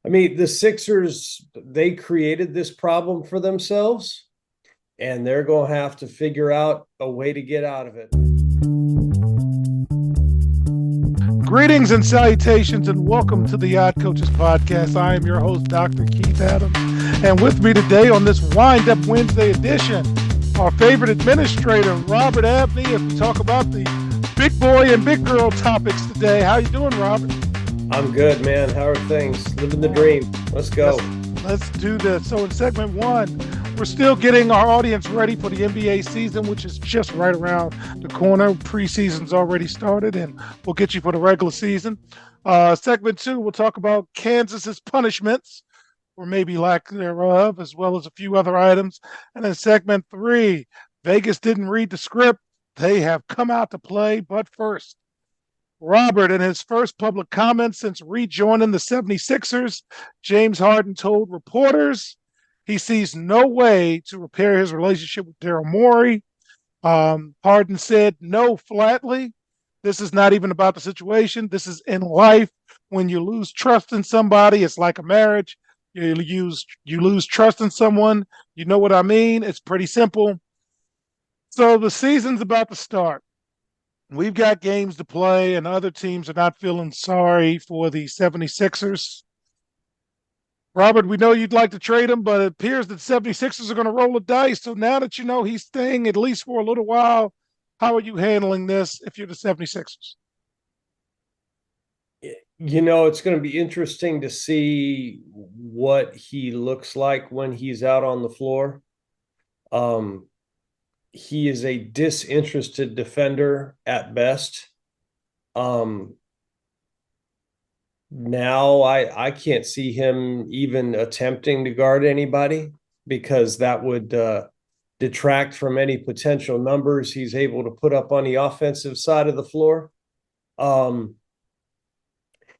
I mean, the Sixers, they created this problem for themselves, and they're going to have to figure out a way to get out of it. Greetings and salutations, and welcome to the Odd Coaches Podcast. I am your host, Dr. Keith Adams, and with me today on this Wind Up Wednesday edition, our favorite administrator, Robert Abney, as we talk about the big boy and big girl topics today. How you doing, Robert? I'm good, man. How are things? Living the dream. Let's go. Let's do this. So in segment one, we're still getting our audience ready for the NBA season, which is just right around the corner. Preseason's already started, and we'll get you for the regular season. Segment two, we'll talk about Kansas's punishments, or maybe lack thereof, as well as a few other items. And then segment three, Vegas didn't read the script. They have come out to play, but first, Robert, in his first public comment since rejoining the 76ers, James Harden told reporters he sees no way to repair his relationship with Daryl Morey. Harden said no flatly. This is not even about the situation. This is in life. When you lose trust in somebody, it's like a marriage. You lose trust in someone. You know what I mean? It's pretty simple. So the season's about to start. We've got games to play, and other teams are not feeling sorry for the 76ers. Robert, we know you'd like to trade him, but it appears that 76ers are going to roll the dice. So now that you know he's staying at least for a little while, how are you handling this if you're the 76ers? It's going to be interesting to see what he looks like when he's out on the floor. He is a disinterested defender at best. Now I can't see him even attempting to guard anybody because that would detract from any potential numbers he's able to put up on the offensive side of the floor. And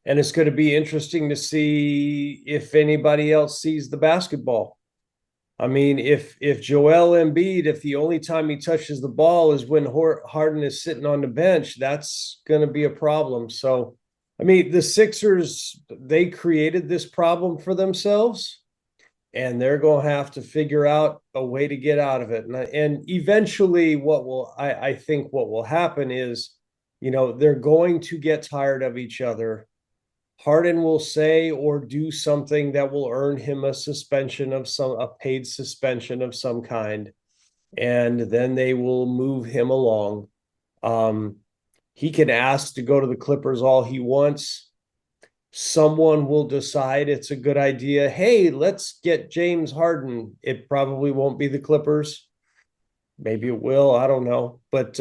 it's going to be interesting to see if anybody else sees the basketball. I mean, if Joel Embiid, if the only time he touches the ball is when Harden is sitting on the bench, that's going to be a problem. So, I mean, the Sixers, they created this problem for themselves, and they're going to have to figure out a way to get out of it. And eventually, I think what will happen is, they're going to get tired of each other. Harden will say or do something that will earn him a paid suspension of some kind, and then they will move him along. He can ask to go to the Clippers all he wants. Someone will decide it's a good idea. Hey, let's get James Harden. It probably won't be the Clippers. Maybe it will. I don't know, but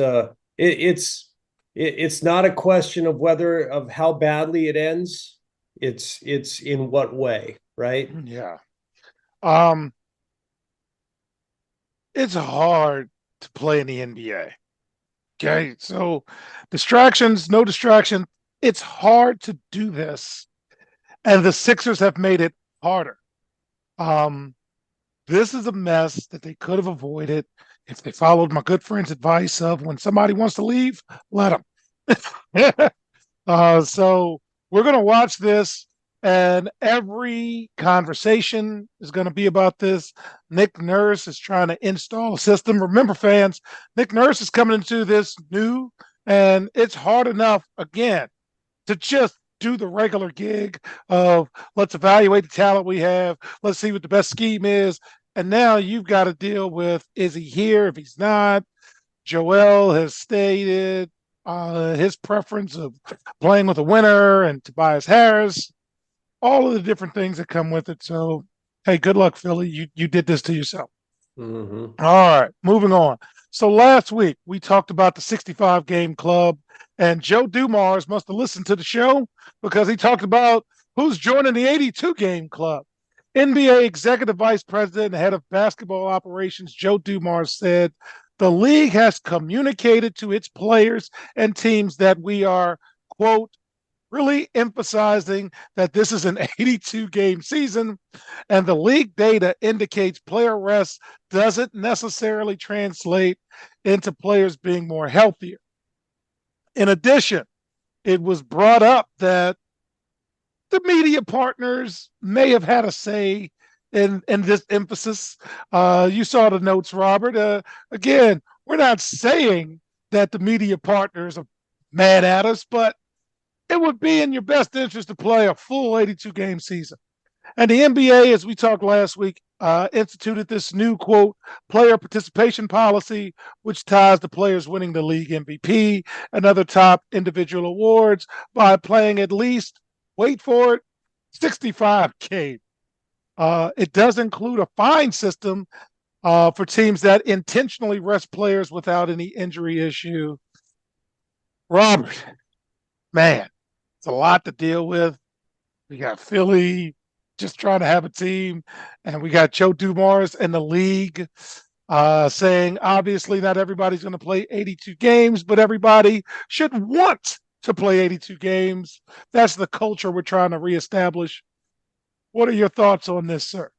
it's not a question of how badly it ends. It's in what way, right? Yeah. Um, it's hard to play in the NBA. Okay. So distractions, no distraction. It's hard to do this. And the Sixers have made it harder. Um, this is a mess that they could have avoided if they followed my good friend's advice of when somebody wants to leave, let them. So we're going to watch this, and every conversation is going to be about this. Nick Nurse is trying to install a system. Remember, fans, Nick Nurse is coming into this new, and it's hard enough, again, to just do the regular gig of let's evaluate the talent we have, let's see what the best scheme is. And now you've got to deal with, is he here? If he's not, Joel has stated his preference of playing with a winner and Tobias Harris, all of the different things that come with it. So, hey, good luck, Philly. You did this to yourself. Mm-hmm. All right, moving on. So last week we talked about the 65 game club, and Joe Dumars must have listened to the show because he talked about who's joining the 82 game club. NBA Executive Vice President and Head of Basketball Operations Joe Dumars said the league has communicated to its players and teams that we are, quote, really emphasizing that this is an 82 game season, and the league data indicates player rest doesn't necessarily translate into players being more healthier. In addition, it was brought up that the media partners may have had a say in this emphasis. You saw the notes, Robert. Again, we're not saying that the media partners are mad at us, but it would be in your best interest to play a full 82 game season. And the NBA, as we talked last week, instituted this new quote player participation policy, which ties the players winning the league MVP and other top individual awards by playing at least, wait for it, 65 games. It does include a fine system for teams that intentionally rest players without any injury issue. Robert, man, it's a lot to deal with. We got Philly just trying to have a team, and we got Joe Dumars in the league saying obviously not everybody's going to play 82 games, but everybody should want to play 82 games. That's the culture we're trying to reestablish. What are your thoughts on this, sir?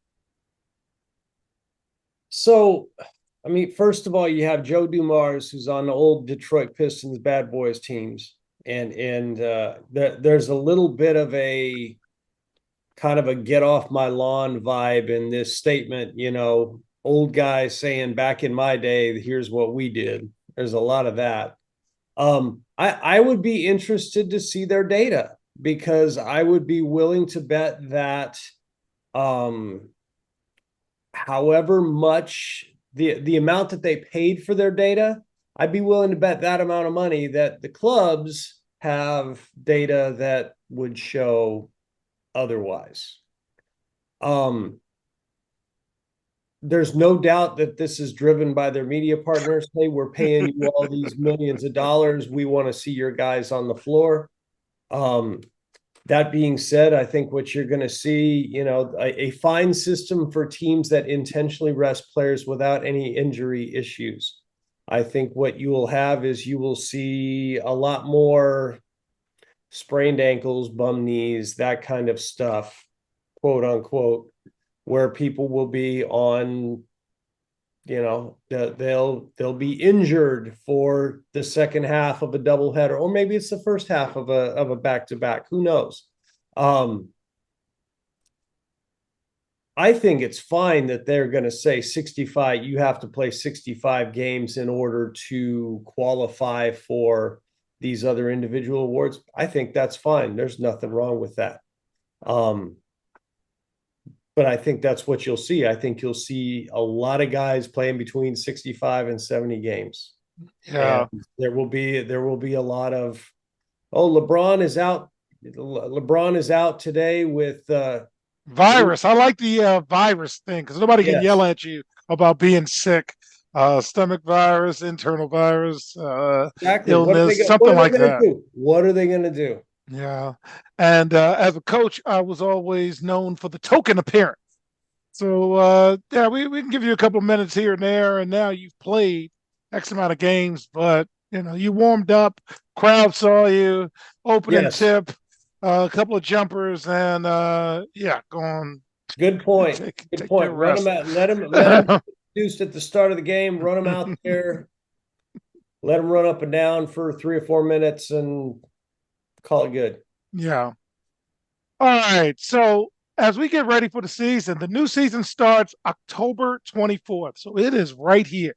So, I mean, first of all, you have Joe Dumars, who's on the old Detroit Pistons bad boys teams, and there's a little bit of a kind of a get off my lawn vibe in this statement. Old guy saying back in my day, here's what we did. There's a lot of that. I would be interested to see their data, because I would be willing to bet that however much the amount that they paid for their data, I'd be willing to bet that amount of money that the clubs have data that would show otherwise. There's no doubt that this is driven by their media partners. Hey, we're paying you all these millions of dollars. We want to see your guys on the floor. That being said, I think what you're going to see, a fine system for teams that intentionally rest players without any injury issues. I think what you will have is you will see a lot more sprained ankles, bum knees, that kind of stuff, quote unquote, where people will be on, they'll be injured for the second half of a doubleheader, or maybe it's the first half of a back-to-back. Who knows? I think it's fine that they're going to say 65. You have to play 65 games in order to qualify for these other individual awards. I think that's fine. There's nothing wrong with that. But I think that's what you'll see. I think you'll see a lot of guys playing between 65 and 70 games. Yeah. And there will be a lot of, LeBron is out. LeBron is out today with virus. I like the virus thing because nobody can yell at you about being sick. Stomach virus, internal virus, exactly. illness, something like that. What are they going to do? Yeah. And as a coach, I was always known for the token appearance. So, yeah, we can give you a couple of minutes here and there. And now you've played X amount of games, but, you warmed up, crowd saw you, opening tip, a couple of jumpers, and, go on. Good point. Good point. Run them out. Let them introduced at the start of the game. Run them out there. Let them run up and down for 3 or 4 minutes and call it good. Yeah. All right. So as we get ready for the season, the new season starts October 24th. So it is right here.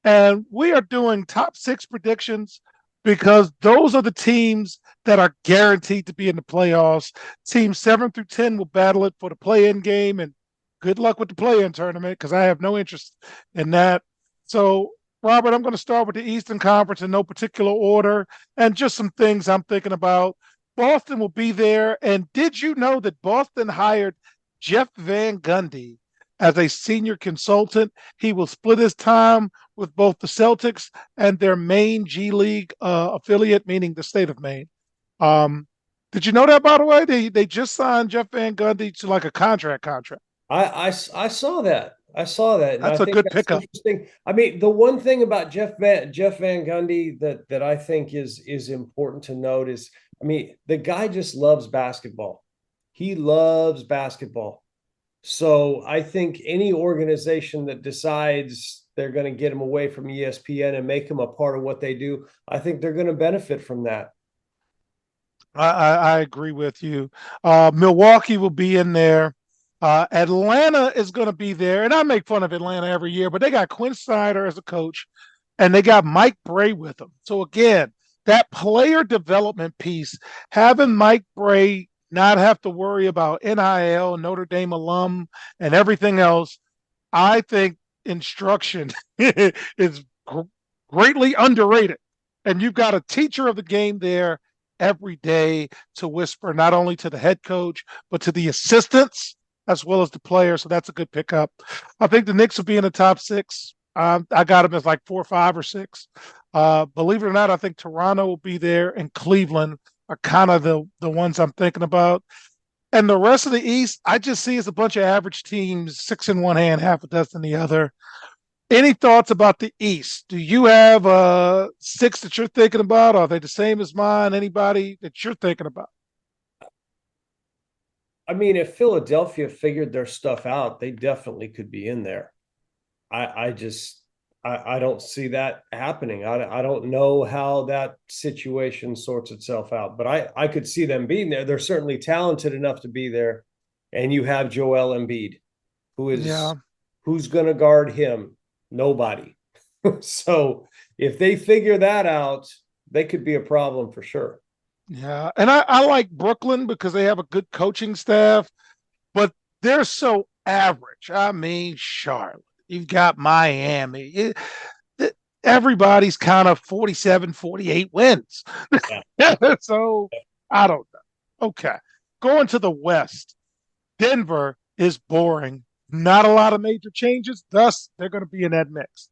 And we are doing top 6 predictions because those are the teams that are guaranteed to be in the playoffs. Teams 7 through 10 will battle it for the play-in game, and good luck with the play-in tournament because I have no interest in that. So, Robert, I'm going to start with the Eastern Conference in no particular order and just some things I'm thinking about. Boston will be there. And did you know that Boston hired Jeff Van Gundy as a senior consultant? He will split his time with both the Celtics and their Maine G League affiliate, meaning the state of Maine. Did you know that, by the way? They just signed Jeff Van Gundy to like a contract. I saw that. I saw that. That's a good pickup. Interesting. I mean, the one thing about Jeff Van Gundy that I think is important to note is, I mean, the guy just loves basketball. He loves basketball. So I think any organization that decides they're going to get him away from ESPN and make him a part of what they do, I think they're going to benefit from that. I agree with you. Milwaukee will be in there. Atlanta is going to be there, and I make fun of Atlanta every year, but they got Quinn Snyder as a coach, and they got Mike Bray with them. So again, that player development piece, having Mike Bray not have to worry about NIL, Notre Dame alum, and everything else, I think instruction is greatly underrated. And you've got a teacher of the game there every day to whisper not only to the head coach, but to the assistants as well as the players. So that's a good pickup. I think the Knicks will be in the top six. I got them as like 4, 5, or 6. Believe it or not, I think Toronto will be there and Cleveland are kind of the ones I'm thinking about. And the rest of the East, I just see as a bunch of average teams, 6 in one hand, half a dozen in the other. Any thoughts about the East? Do you have 6 that you're thinking about? Are they the same as mine? Anybody that you're thinking about? I mean, if Philadelphia figured their stuff out, they definitely could be in there. I just I don't see that happening. I don't know how that situation sorts itself out, but I could see them being there. They're certainly talented enough to be there. And you have Joel Embiid, who is Yeah, who's going to guard him? Nobody. So if they figure that out, they could be a problem for sure. yeah. And I like Brooklyn because they have a good coaching staff, but they're so average. I mean, Charlotte, you've got Miami. Everybody's kind of 47, 48 wins. Yeah. So I don't know. Okay. Going to the West, Denver is boring. Not a lot of major changes. Thus, they're going to be in that mix.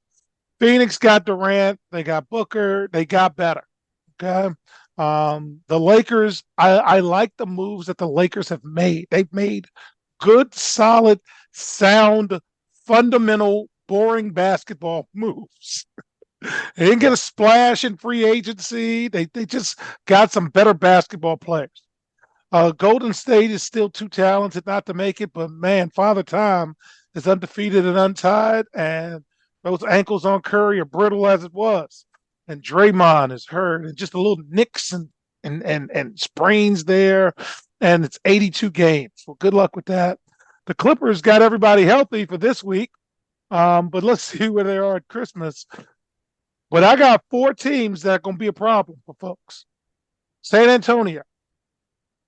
Phoenix got Durant. They got Booker. They got better. Okay. The Lakers, I like the moves that the Lakers have made. They've made good, solid, sound, fundamental, boring basketball moves. They didn't get a splash in free agency. They just got some better basketball players. Golden State is still too talented not to make it, but man, Father Time is undefeated and untied, and those ankles on Curry are brittle as it was. And Draymond is hurt, and just a little nicks and sprains there, and it's 82 games. Well, good luck with that. The Clippers got everybody healthy for this week, but let's see where they are at Christmas. But I got 4 teams that are going to be a problem for folks. San Antonio.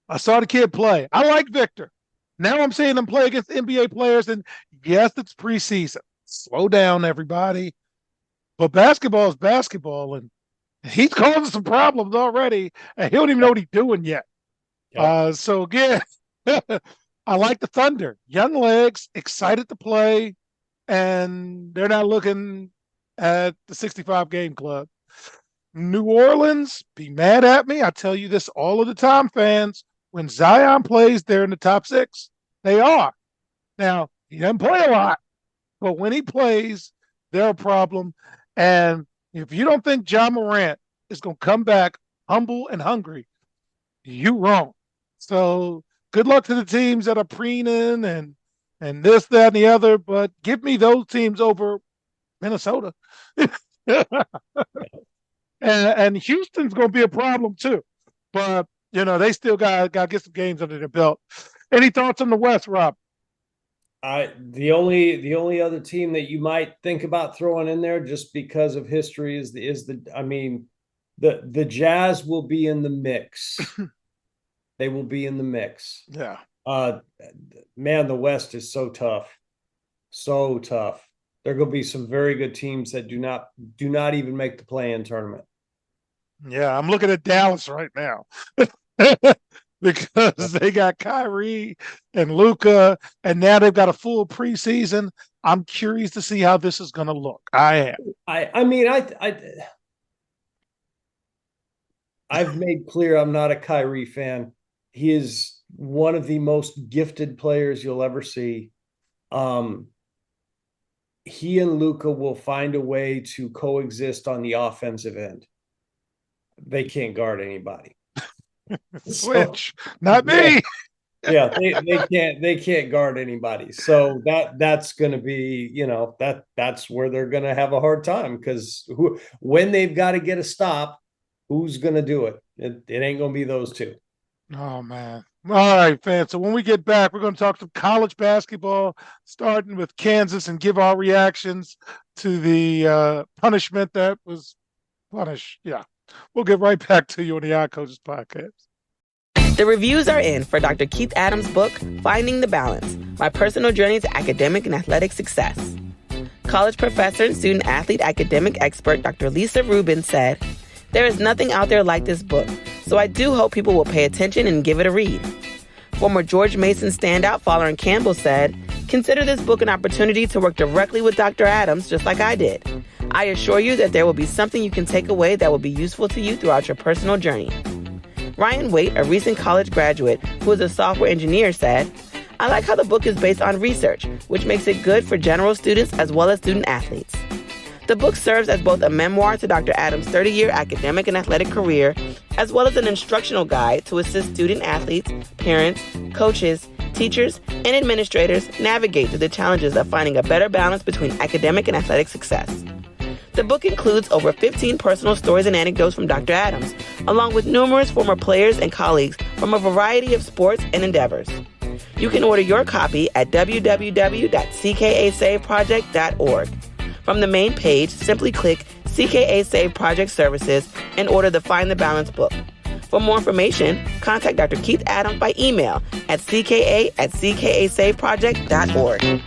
I saw the kid play. I like Victor. Now I'm seeing him play against NBA players, and yes, it's preseason. Slow down, everybody. But basketball is basketball, and he's causing some problems already, and he don't even know what he's doing yet. Yep. So again, I like the Thunder. Young legs, excited to play, and they're not looking at the 65 game club. New Orleans, be mad at me. I tell you this all of the time, fans. When Zion plays, they're in the top 6. They are. Now, he doesn't play a lot, but when he plays, they're a problem. And if you don't think John Morant is going to come back humble and hungry, you wrong. So good luck to the teams that are preening and this, that, and the other. But give me those teams over Minnesota. And Houston's going to be a problem too. But they still got to get some games under their belt. Any thoughts on the West, Rob? The only other team that you might think about throwing in there just because of history is the I mean the Jazz will be in the mix. They will be in the mix. Yeah. Uh Man, the West is so tough. So tough. There are going to be some very good teams that do not even make the play-in tournament. Yeah, I'm looking at Dallas right now because they got Kyrie and Luca, and now they've got a full preseason. I'm curious to see how this is going to look. I am. I mean I've made clear I'm not a Kyrie fan. He is one of the most gifted players you'll ever see. Um, he and Luca will find a way to coexist on the offensive end. They can't guard anybody. So Switch, not yeah, me. yeah, they can't guard anybody. So that's going to be, that's where they're going to have a hard time because when they've got to get a stop, who's going to do it? It ain't going to be those two. Oh man. All right, fans. So when we get back, we're going to talk some college basketball, starting with Kansas, and give our reactions to the punishment that was punished. Yeah. We'll get right back to you on the Odd Coaches podcast. The reviews are in for Dr. Keith Adams' book, Finding the Balance, My Personal Journey to Academic and Athletic Success. College professor and student athlete academic expert Dr. Lisa Rubin said, "There is nothing out there like this book, so I do hope people will pay attention and give it a read." Former George Mason standout Fowler and Campbell said, "Consider this book an opportunity to work directly with Dr. Adams just like I did. I assure you that there will be something you can take away that will be useful to you throughout your personal journey." Ryan Waite, a recent college graduate who is a software engineer, said, "I like how the book is based on research, which makes it good for general students as well as student athletes." The book serves as both a memoir to Dr. Adams' 30-year academic and athletic career, as well as an instructional guide to assist student athletes, parents, coaches, teachers, and administrators navigate through the challenges of finding a better balance between academic and athletic success. The book includes over 15 personal stories and anecdotes from Dr. Adams, along with numerous former players and colleagues from a variety of sports and endeavors. You can order your copy at www.ckasaveproject.org. From the main page, simply click CKA Save Project Services and order the Find the Balance book. For more information, contact Dr. Keith Adams by email at cka@ckasaveproject.org.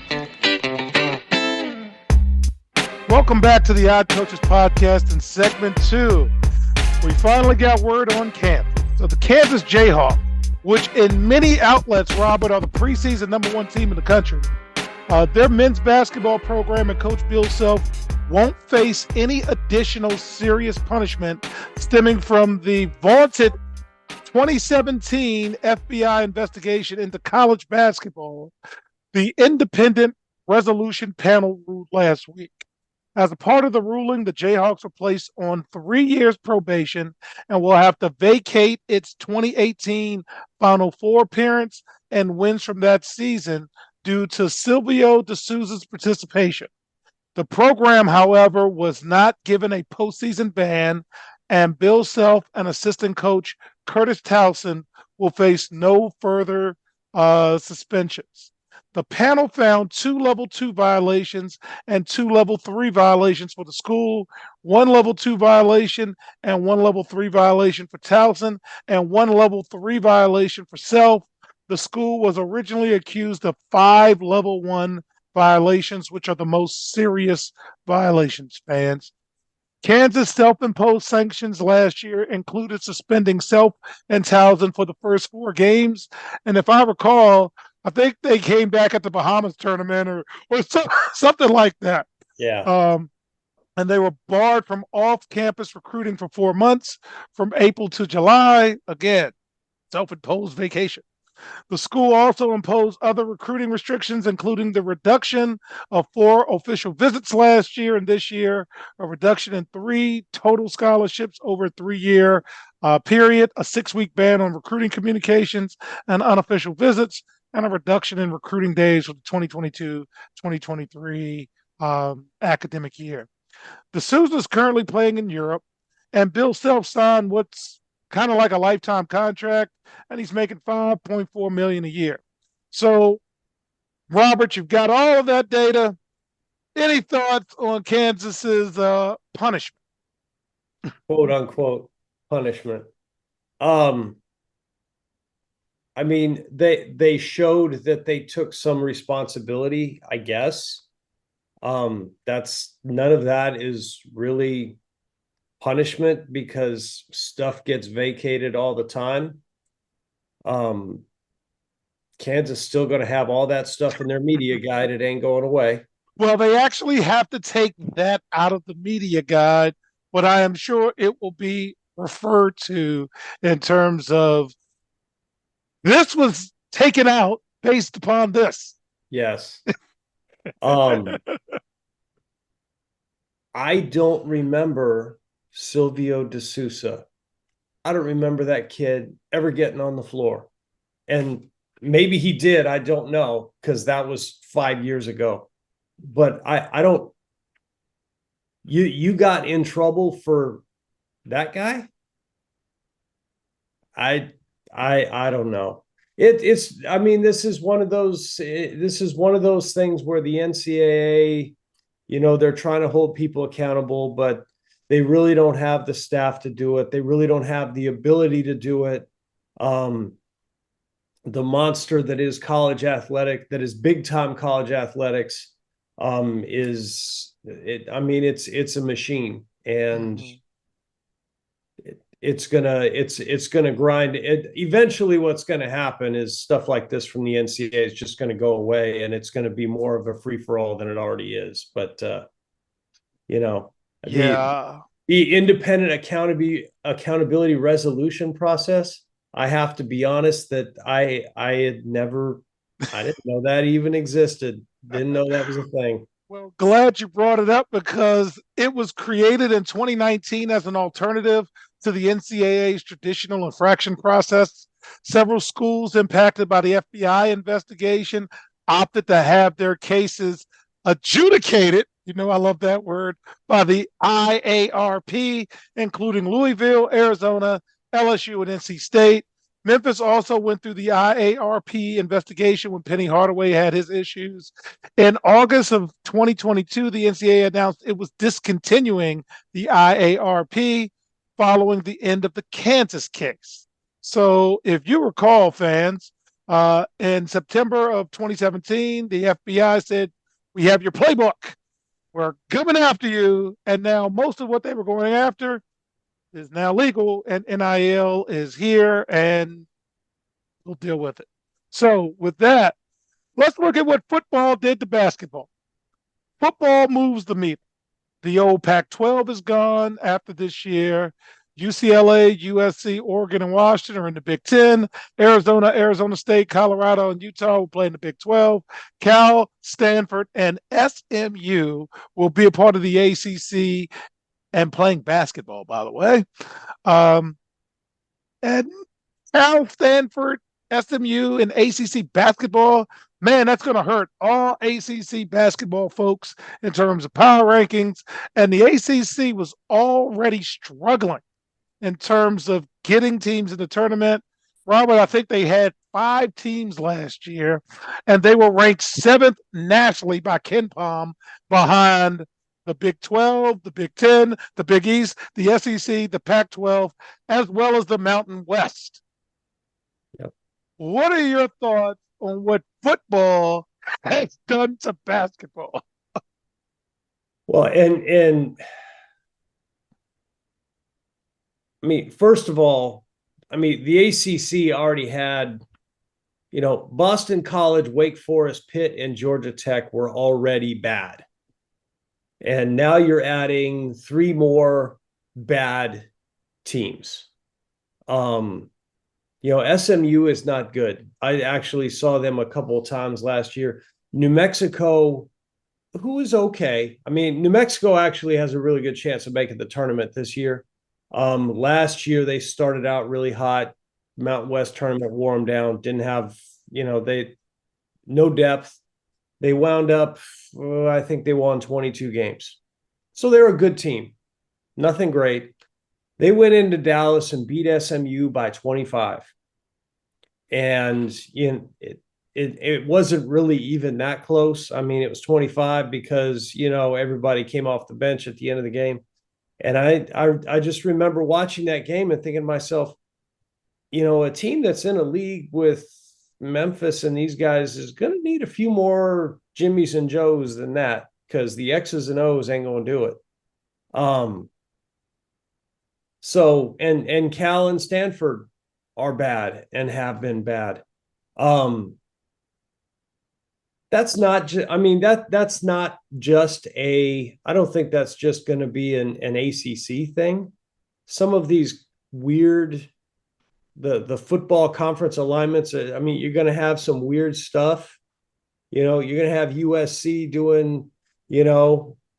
Welcome back to the Odd Coaches podcast in segment 2. We finally got word on Kansas. So the Kansas Jayhawks, which in many outlets, Robert, are the preseason #1 team in the country. Their men's basketball program and Coach Bill Self won't face any additional serious punishment stemming from the vaunted 2017 FBI investigation into college basketball, the Independent Resolution Panel ruled last week. As a part of the ruling, the Jayhawks were placed on 3 years probation and will have to vacate its 2018 Final Four appearance and wins from that season due to Silvio De Souza's participation. The program, however, was not given a postseason ban, and Bill Self and assistant coach Curtis Towson will face no further suspensions. The panel found 2 level 2 violations and 2 level 3 violations for the school, 1 level 2 violation and 1 level 3 violation for Towson, and 1 level 3 violation for Self. The school was originally accused of 5 level 1 violations, which are the most serious violations, fans. Kansas self-imposed sanctions last year included suspending Self and Towson for the first 4 games. And if I recall, I think they came back at the Bahamas tournament or something like that. Yeah. And they were barred from off-campus recruiting for 4 months, from April to July. Again, self-imposed vacation. The school also imposed other recruiting restrictions, including the reduction of 4 official visits last year and this year, a reduction in 3 total scholarships over a 3-year period, a 6-week ban on recruiting communications and unofficial visits, and a reduction in recruiting days for the 2022-2023 academic year. De Souza is currently playing in Europe, and Bill Self signed what's kind of like a lifetime contract, and he's making $5.4 million a year. So, Robert, you've got all of that data. Any thoughts on Kansas's punishment? Quote unquote punishment. I mean, they showed that they took some responsibility, I guess. That's none of that is really punishment because stuff gets vacated all the time. Kansas still going to have all that stuff in their media guide. It ain't going away. Well, they actually have to take that out of the media guide, but I am sure it will be referred to in terms of this was taken out based upon this. Yes. I don't remember Silvio De Souza. I don't remember that kid ever getting on the floor. And maybe he did. I don't know, because that was 5 years ago. But I don't. You got in trouble for that guy? I I don't know. It's I mean, this is one of those things where the NCAA, they're trying to hold people accountable, but they really don't have the staff to do it. They really don't have the ability to do it. Um, the monster that is college athletic, that is big time college athletics, is it. I mean, it's a machine, and it's gonna grind it. Eventually, what's going to happen is stuff like this from the NCAA is just going to go away, and it's going to be more of a free for all than it already is. But you know, the Yeah. the independent accountability resolution process. I have to be honest that I didn't know that even existed. Didn't know that was a thing. Well, glad you brought it up because it was created in 2019 as an alternative to the NCAA's traditional infraction process. Several schools impacted by the FBI investigation opted to have their cases adjudicated. You know, I love that word, by the IARP, including Louisville, Arizona, LSU, and NC State. Memphis also went through the IARP investigation when Penny Hardaway had his issues. In August of 2022, the NCAA announced it was discontinuing the IARP following the end of the Kansas case. So, if you recall, fans, in September of 2017, the FBI said, "We have your playbook. We're coming after you." And now most of what they were going after is now legal, and NIL is here, and we'll deal with it. So, with that, let's look at what football did to basketball. Football moves the meter. The old Pac 12 is gone after this year. UCLA, USC, Oregon, and Washington are in the Big Ten. Arizona, Arizona State, Colorado, and Utah will play in the Big 12. Cal, Stanford, and SMU will be a part of the ACC and playing basketball, by the way. Um, and Cal, Stanford, SMU, and ACC basketball, man, that's going to hurt all ACC basketball folks in terms of power rankings. And the ACC was already struggling in terms of getting teams in the tournament. Robert, I think they had 5 teams last year, and they were ranked 7th nationally by KenPom, behind the Big 12, the Big 10, the Big East, the SEC, the Pac 12, as well as the Mountain West. Yep. What are your thoughts on what football has done to basketball? Well, and I mean, first of all, I mean, the ACC already had, Boston College, Wake Forest, Pitt, and Georgia Tech were already bad. And now you're adding 3 more bad teams. SMU is not good. I actually saw them a couple of times last year. New Mexico, who is okay. I mean, New Mexico actually has a really good chance of making the tournament this year. Last year they started out really hot. Mountain West tournament wore them down. Didn't have, no depth. They wound up, I think they won 22 games. So they're a good team. Nothing great. They went into Dallas and beat SMU by 25. And it wasn't really even that close. I mean, it was 25 because, everybody came off the bench at the end of the game. And I just remember watching that game and thinking to myself, a team that's in a league with Memphis and these guys is going to need a few more Jimmys and Joes than that, because the X's and O's ain't going to do it. So, and Cal and Stanford are bad and have been bad. That's not just, I mean, that's not just I don't think that's just going to be an ACC thing. Some of these weird, the football conference alignments, I mean, you're going to have some weird stuff. You're going to have USC doing,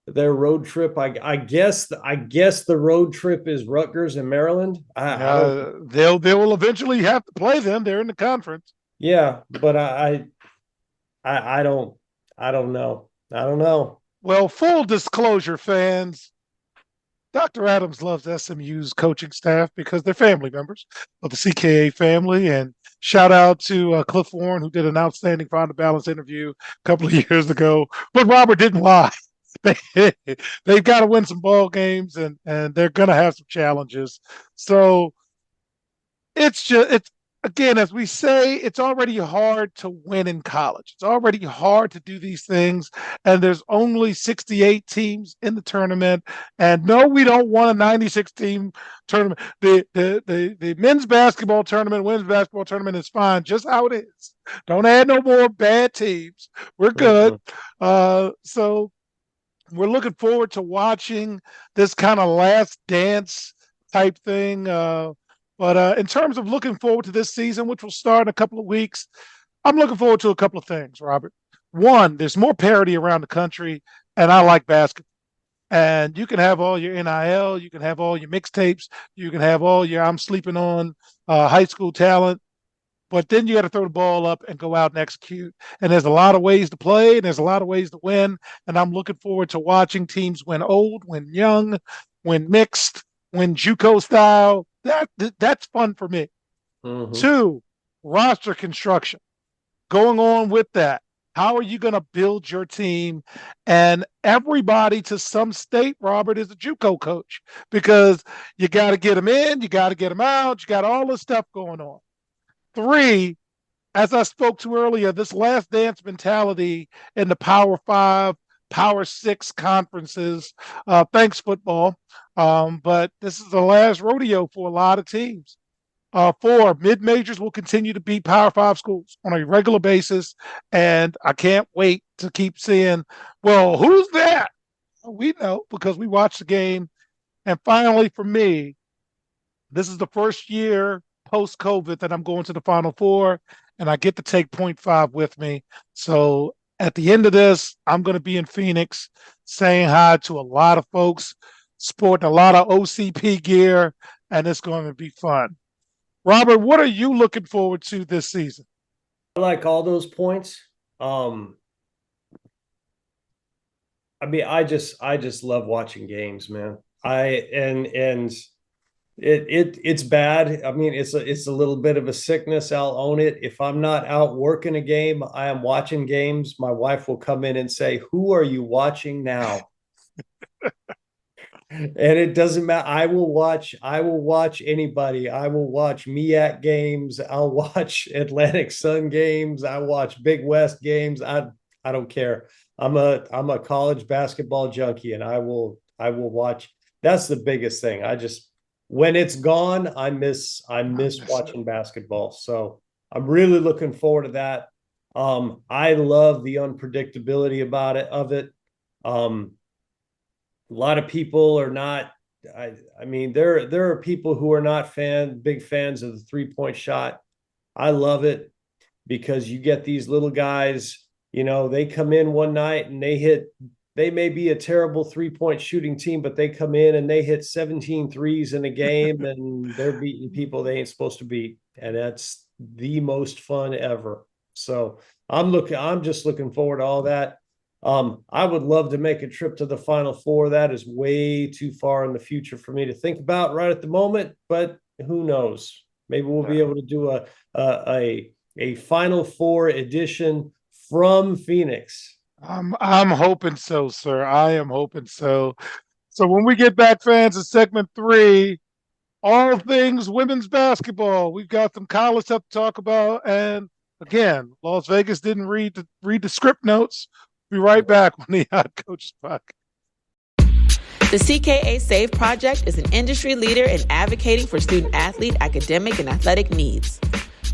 their road trip. I guess the road trip is Rutgers and Maryland. They will eventually have to play them. They're in the conference. Yeah, but I don't know. I don't know. Well, full disclosure, fans, Dr. Adams loves SMU's coaching staff because they're family members of the CKA family. And shout out to Cliff Warren, who did an outstanding Find the Balance interview a couple of years ago. But Robert didn't lie. They've got to win some ball games, and they're going to have some challenges. So it's again, as we say, it's already hard to win in college. It's already hard to do these things, and there's only 68 teams in the tournament. And no, we don't want a 96 team tournament. The men's basketball tournament, women's basketball tournament is fine just how it is. Don't add no more bad teams. We're good. So we're looking forward to watching this kind of last dance type thing. But in terms of looking forward to this season, which will start in a couple of weeks, I'm looking forward to a couple of things, Robert. One, there's more parity around the country, and I like basketball. And you can have all your NIL, you can have all your mixtapes, you can have all your I'm sleeping on high school talent, but then you got to throw the ball up and go out and execute. And there's a lot of ways to play, and there's a lot of ways to win. And I'm looking forward to watching teams win old, win young, win mixed, win JUCO style. That's fun for me. Mm-hmm. 2, roster construction. Going on with that, how are you going to build your team? And everybody to some state, Robert, is a JUCO coach because you got to get them in, you got to get them out, you got all this stuff going on. 3, as I spoke to earlier, this last dance mentality in the Power 5, Power 6 conferences. Thanks, football. But this is the last rodeo for a lot of teams. 4, mid-majors will continue to beat Power 5 schools on a regular basis, and I can't wait to keep seeing, well, who's that? We know because we watched the game. And finally, for me, this is the first year post-COVID that I'm going to the Final Four, and I get to take 0.5 with me. So at the end of this, I'm going to be in Phoenix saying hi to a lot of folks, sporting a lot of OCP gear, and it's going to be fun. Robert, what are you looking forward to this season? I like all those points. I mean, I just love watching games, man. It's bad. I mean, it's a little bit of a sickness. I'll own it. If I'm not out working a game, I am watching games. My wife will come in and say, "Who are you watching now?" And it doesn't matter. I will watch anybody. I will watch MEAC games. I'll watch Atlantic Sun games. I watch Big West games. I don't care. I'm a college basketball junkie, and I will watch. That's the biggest thing. When it's gone, I miss watching basketball. So I'm really looking forward to that. I love the unpredictability of it. A lot of people are not. I mean, there are people who are not big fans of the 3-point shot. I love it because you get these little guys. You know, they come in one night and they may be a terrible 3-point shooting team, but they come in and they hit 17 threes in a game and they're beating people they ain't supposed to beat. And that's the most fun ever. So I'm just looking forward to all that. I would love to make a trip to the Final Four. That is way too far in the future for me to think about right at the moment, but who knows? Maybe we'll be able to do a Final Four edition from Phoenix. I'm hoping so, sir. I am hoping so. So when we get back, fans, in segment 3, all things women's basketball. We've got some college stuff to talk about. And again, Las Vegas didn't read the script notes. Be right back on the Hot Coaches Podcast. The CKA SAVE Project is an industry leader in advocating for student-athlete, academic, and athletic needs.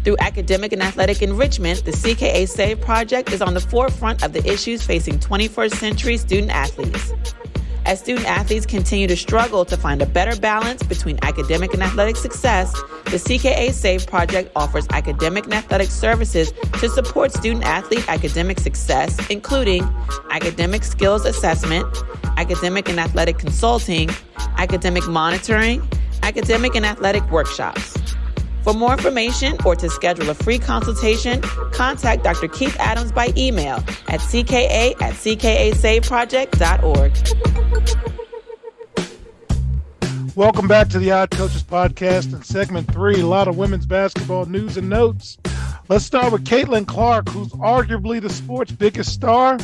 Through academic and athletic enrichment, the CKA SAVE Project is on the forefront of the issues facing 21st century student-athletes. As student-athletes continue to struggle to find a better balance between academic and athletic success, the CKA SAVE Project offers academic and athletic services to support student-athlete academic success, including academic skills assessment, academic and athletic consulting, academic monitoring, academic and athletic workshops. For more information or to schedule a free consultation, contact Dr. Keith Adams by email at cka@ckasaveproject.org. Welcome back to the Odd Coaches Podcast in segment 3. A lot of women's basketball news and notes. Let's start with Caitlin Clark, who's arguably the sport's biggest star.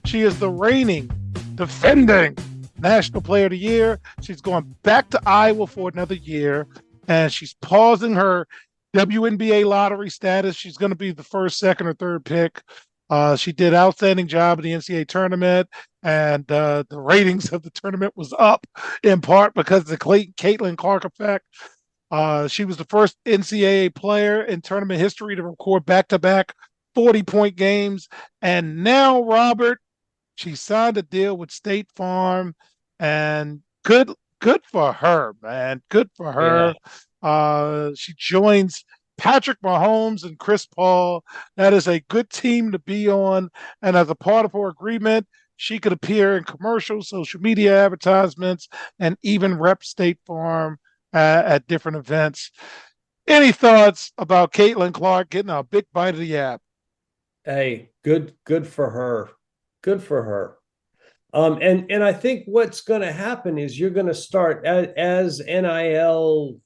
She is the reigning, defending National Player of the Year. She's going back to Iowa for another year, and she's pausing her WNBA lottery status. She's going to be the first, second, or third pick. She did outstanding job in the NCAA tournament, and the ratings of the tournament was up in part because of the Caitlin Clark effect. She was the first NCAA player in tournament history to record back-to-back 40-point games. And now, Robert, she signed a deal with State Farm, and good for her, man. Good for her. Yeah. She joins Patrick Mahomes and Chris Paul. That is a good team to be on. And as a part of her agreement, she could appear in commercials, social media advertisements, and even rep State Farm at different events. Any thoughts about Caitlin Clark getting a big bite of the apple? Hey, good for her. Good for her. And I think what's going to happen is you're going to start as NIL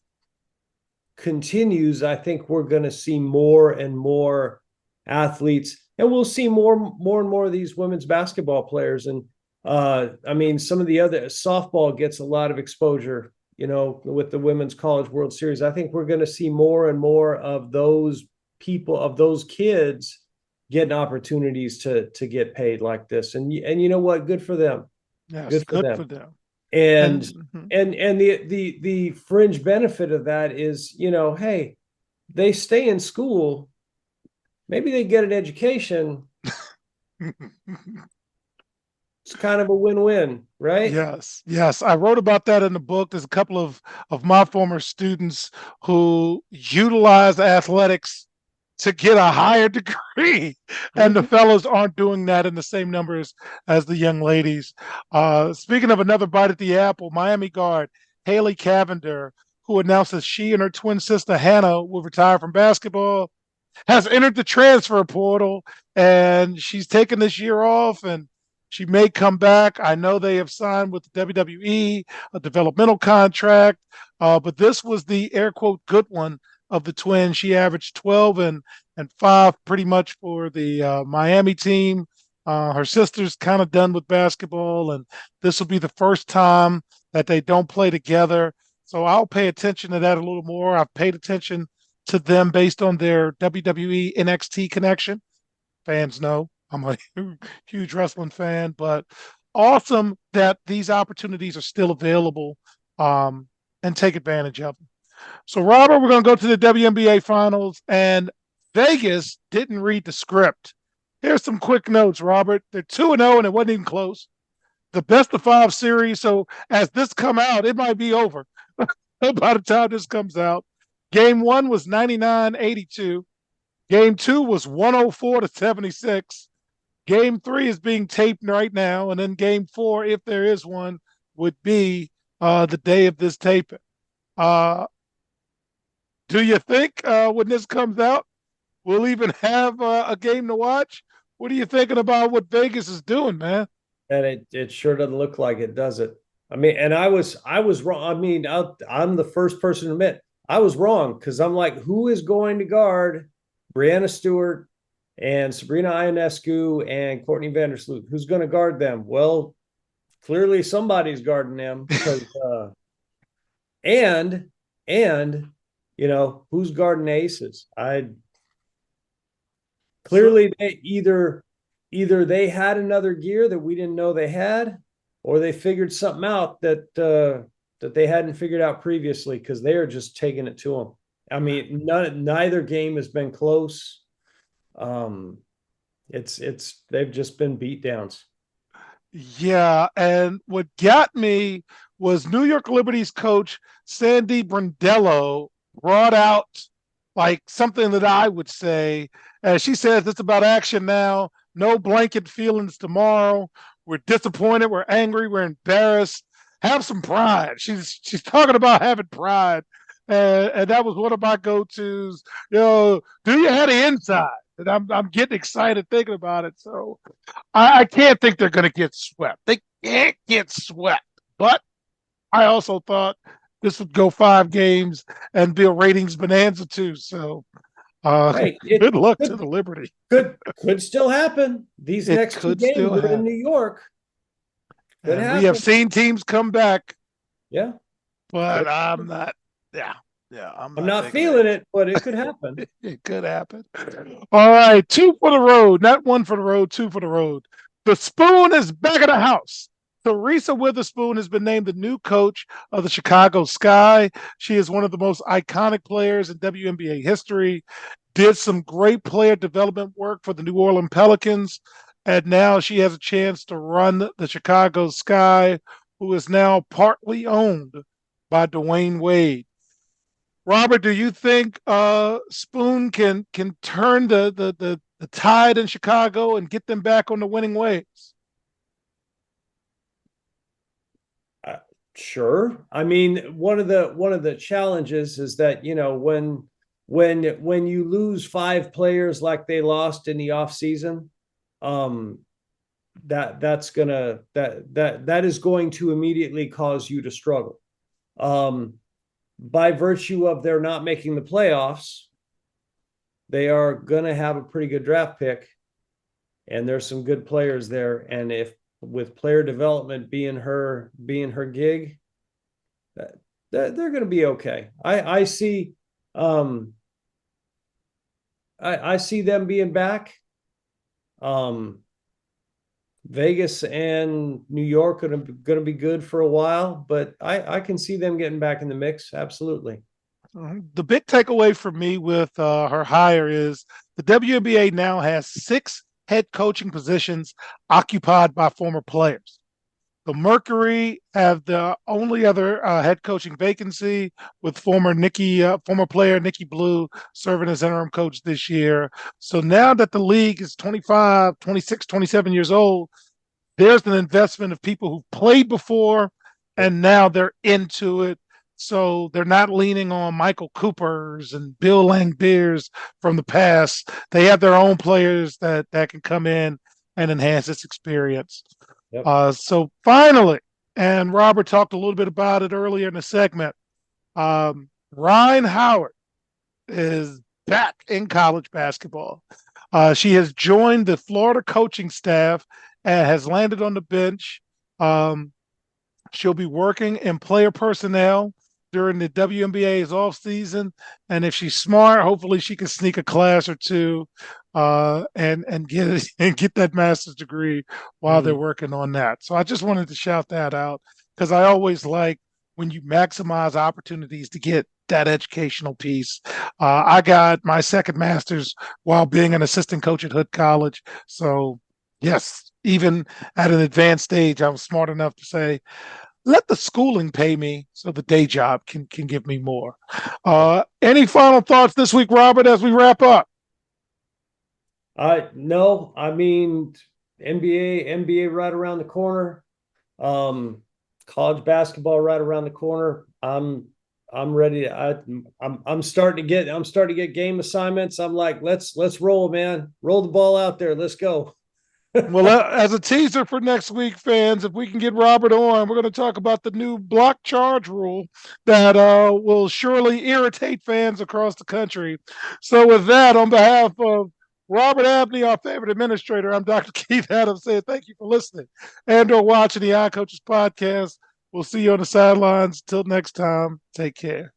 continues. I think we're going to see more and more athletes, and we'll see more and more of these women's basketball players. And I mean, some of the other softball gets a lot of exposure, you know, with the Women's College World Series. I think we're going to see more and more of those people, of those kids, getting opportunities to get paid like this. And you know what? Good for them. Yes, good for them. And the fringe benefit of that is, you know, hey, they stay in school, maybe they get an education. It's kind of a win-win, right? Yes. I wrote about that in the book. There's a couple of my former students who utilize athletics to get a higher degree, and the fellows aren't doing that in the same numbers as the young ladies. Speaking of another bite at the apple, Miami guard Haley Cavender, who announces she and her twin sister Hannah will retire from basketball, has entered the transfer portal, and she's taken this year off, and she may come back. I know they have signed with the WWE a developmental contract, but this was the air quote good one of the twins. She averaged 12 and 5 pretty much for the Miami team. Her sister's kind of done with basketball, and this will be the first time that they don't play together. So I'll pay attention to that a little more. I've paid attention to them based on their WWE NXT connection. Fans know I'm a huge wrestling fan, but awesome that these opportunities are still available, and take advantage of them. So, Robert, we're going to go to the WNBA Finals, and Vegas didn't read the script. Here's some quick notes, Robert. They're 2-0, and it wasn't even close. The best-of-5 series, so as this come out, it might be over by the time this comes out. Game 1 was 99-82. Game 2 was 104-76. Game 3 is being taped right now, and then Game 4, if there is one, would be the day of this taping. Do you think when this comes out, we'll even have a game to watch? What are you thinking about what Vegas is doing, man? And it sure doesn't look like it, does it? I mean, and I was wrong. I mean, I'm the first person to admit I was wrong, because I'm like, who is going to guard Brianna Stewart and Sabrina Ionescu and Courtney Vandersloot? Who's going to guard them? Well, clearly somebody's guarding them, because and you know, who's guarding aces? Clearly they either they had another gear that we didn't know they had, or they figured something out that they hadn't figured out previously, because they are just taking it to them. I mean, neither game has been close. They've just been beat downs. Yeah, and what got me was New York Liberty's coach Sandy Brondello brought out like something that I would say. She says it's about action now. No blanket feelings tomorrow. We're disappointed. We're angry. We're embarrassed. Have some pride. She's talking about having pride, and that was one of my go-tos. You know, do you have the inside? And I'm getting excited thinking about it. So I can't think they're going to get swept. They can't get swept. But I also thought this would go 5 games and be a ratings bonanza too. So Hey, good luck to the Liberty. Could still happen. These It next 2 could games still are in happen. New York. Could And happen. we have seen teams come back, Yeah. but I'm not. Yeah, I'm not taking feeling it, but it could happen. It could happen. All right, 2 for the road, not 1 for the road, 2 for the road. The Spoon is back at the house. Teresa Witherspoon has been named the new coach of the Chicago Sky. She is one of the most iconic players in WNBA history, did some great player development work for the New Orleans Pelicans, and now she has a chance to run the Chicago Sky, who is now partly owned by Dwayne Wade. Robert, do you think Spoon can turn the tide in Chicago and get them back on the winning ways? Sure. I mean, one of the challenges is that, when you lose 5 players like they lost in the offseason, that is going to immediately cause you to struggle. By virtue of their not making the playoffs, they are going to have a pretty good draft pick, and there's some good players there. And if with player development being her gig, they're going to be okay. I see I see them being back. Vegas and New York are going to be good for a while, but I can see them getting back in the mix. Absolutely. The big takeaway for me with her hire is the WNBA now has 6 head coaching positions occupied by former players. The Mercury have the only other head coaching vacancy, with former player Nikki Blue serving as interim coach this year. So now that the league is 25, 26, 27 years old, there's an investment of people who've played before and now they're into it. So they're not leaning on Michael Coopers and Bill Langbeers from the past. They have their own players that can come in and enhance this experience. Yep. So finally, and Robert talked a little bit about it earlier in the segment, Ryan Howard is back in college basketball. She has joined the Florida coaching staff and has landed on the bench. She'll be working in player personnel during the WNBA's off season, and if she's smart, hopefully she can sneak a class or 2 and get that master's degree while they're working on that. So I just wanted to shout that out, because I always like when you maximize opportunities to get that educational piece. I got my second master's while being an assistant coach at Hood College. So yes, even at an advanced stage, I was smart enough to say, let the schooling pay me so the day job can give me more. Any final thoughts this week, Robert, as we wrap up? No, I mean, NBA right around the corner. College basketball right around the corner. I'm ready. I'm starting to get game assignments. I'm like, let's roll, man. Roll the ball out there. Let's go. Well, as a teaser for next week, fans, if we can get Robert on, we're going to talk about the new block charge rule that will surely irritate fans across the country. So with that, on behalf of Robert Abney, our favorite administrator, I'm Dr. Keith Adams, saying thank you for listening and or watching the iCoaches podcast. We'll see you on the sidelines. Till next time, take care.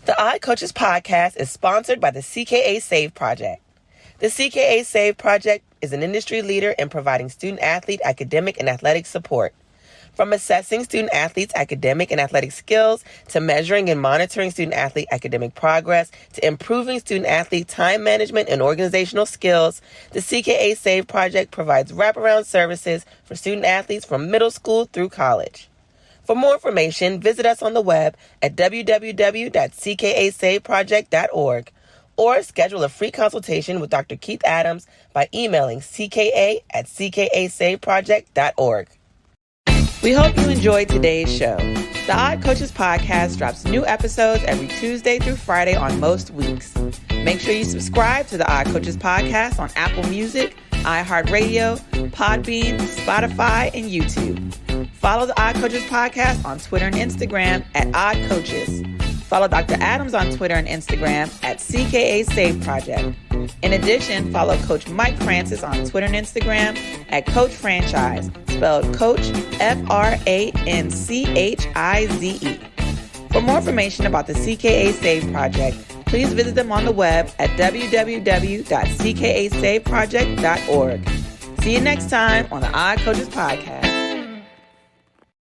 The iCoaches podcast is sponsored by the CKA Save Project. The CKA Save Project is an industry leader in providing student-athlete academic and athletic support. From assessing student-athletes' academic and athletic skills, to measuring and monitoring student-athlete academic progress, to improving student-athlete time management and organizational skills, the CKA Save Project provides wraparound services for student-athletes from middle school through college. For more information, visit us on the web at www.ckasaveproject.org or schedule a free consultation with Dr. Keith Adams by emailing cka@ckasaveproject.org. We hope you enjoyed today's show. The iCoaches podcast drops new episodes every Tuesday through Friday on most weeks. Make sure you subscribe to the iCoaches podcast on Apple Music, iHeartRadio, Podbean, Spotify, and YouTube. Follow the Odd Coaches podcast on Twitter and Instagram at Odd Coaches. Follow Dr. Adams on Twitter and Instagram at CKA Save Project. In addition, follow Coach Mike Francis on Twitter and Instagram at Coach Franchise, spelled Coach Franchize. For more information about the CKA Save Project, please visit them on the web at www.ckasaveproject.org. See you next time on the Odd Coaches podcast.